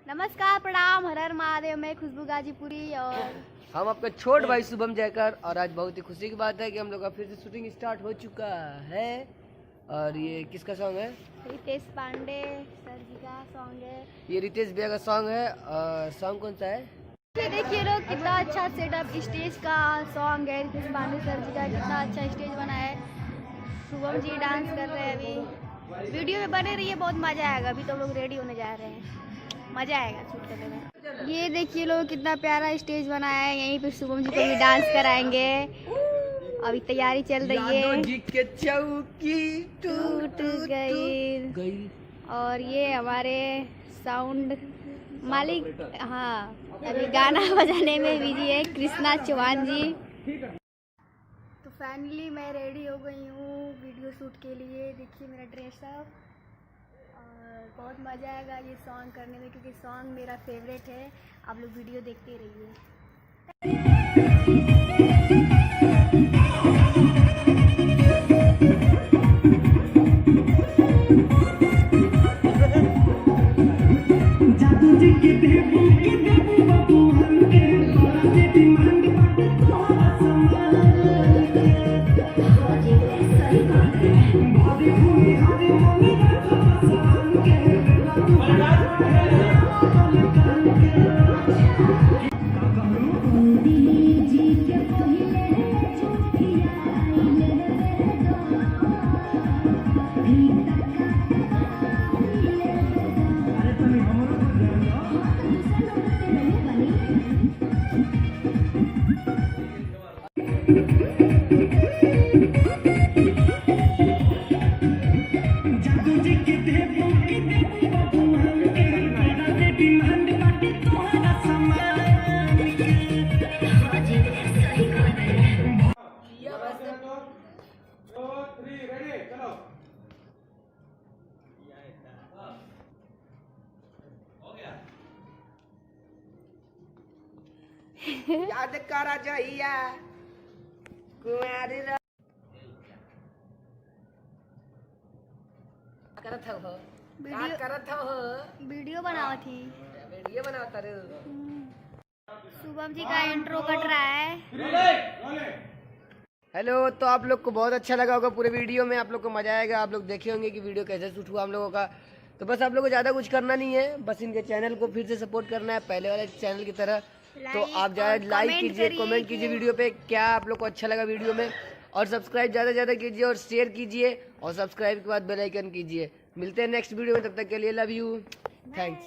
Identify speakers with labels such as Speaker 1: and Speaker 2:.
Speaker 1: नमस्कार, प्रणाम, हर हर महादेव। मैं खुशबू गाजीपुरी और
Speaker 2: हम आपका छोट भाई शुभम जयकर। और आज बहुत ही खुशी की बात है कि हम लोग का फिर से शूटिंग स्टार्ट हो चुका है। और ये किसका सॉन्ग है?
Speaker 1: रितेश पांडे सर जी का सॉन्ग है।
Speaker 2: ये रितेश भैया का सॉन्ग है। और सॉन्ग कौन सा है?
Speaker 1: ये देखिए लोग, कितना अच्छा सेटअप स्टेज का सॉन्ग है। रितेश पांडे सर जी का कितना अच्छा स्टेज बना है। शुभम जी डांस कर रहे हैं। अभी वीडियो में बने रहिए, बहुत मजा आएगा। अभी तो लोग रेडी होने जा रहे हैं, मजा आएगा शूट करने में। ये देखिए लोग, कितना प्यारा स्टेज बनाया है। यहीं पे शुभम जी को भी डांस कराएंगे। अभी तैयारी चल रही है।
Speaker 2: जी के चौकी
Speaker 1: टूट गई। और ये हमारे साउंड मालिक, हाँ, अभी गाना बजाने में बिजी है कृष्णा चौहान जी। तो फाइनली मैं रेडी हो गई हूँ वीडियो शूट के लिए। देखिए मेरा ड्रेसअप, और बहुत मज़ा आएगा ये सॉन्ग करने में, क्योंकि सॉन्ग मेरा फेवरेट है। आप लोग वीडियो देखते रहिए।
Speaker 2: याद करा जइया कुमारी करत हो
Speaker 1: वीडियो बनावा थी।
Speaker 2: वीडियो बनाता रे।
Speaker 1: शुभम जी का इंट्रो कट रहा है।
Speaker 2: हेलो, तो आप लोग को बहुत अच्छा लगा होगा पूरे वीडियो में। आप लोग को मजा आएगा। आप लोग देखे होंगे कि वीडियो कैसे शूट हुआ हम लोगों का। तो बस आप लोग को ज़्यादा कुछ करना नहीं है, बस इनके चैनल को फिर से सपोर्ट करना है पहले वाले चैनल की तरह। तो आप ज़्यादा लाइक कीजिए, कमेंट कीजिए वीडियो पे क्या आप लोग को अच्छा लगा वीडियो में। और सब्सक्राइब ज़्यादा से ज़्यादा कीजिए और शेयर कीजिए। और सब्सक्राइब के बाद बेल आइकन कीजिए। मिलते हैं नेक्स्ट वीडियो में, तब तक के लिए लव यू, थैंक्स।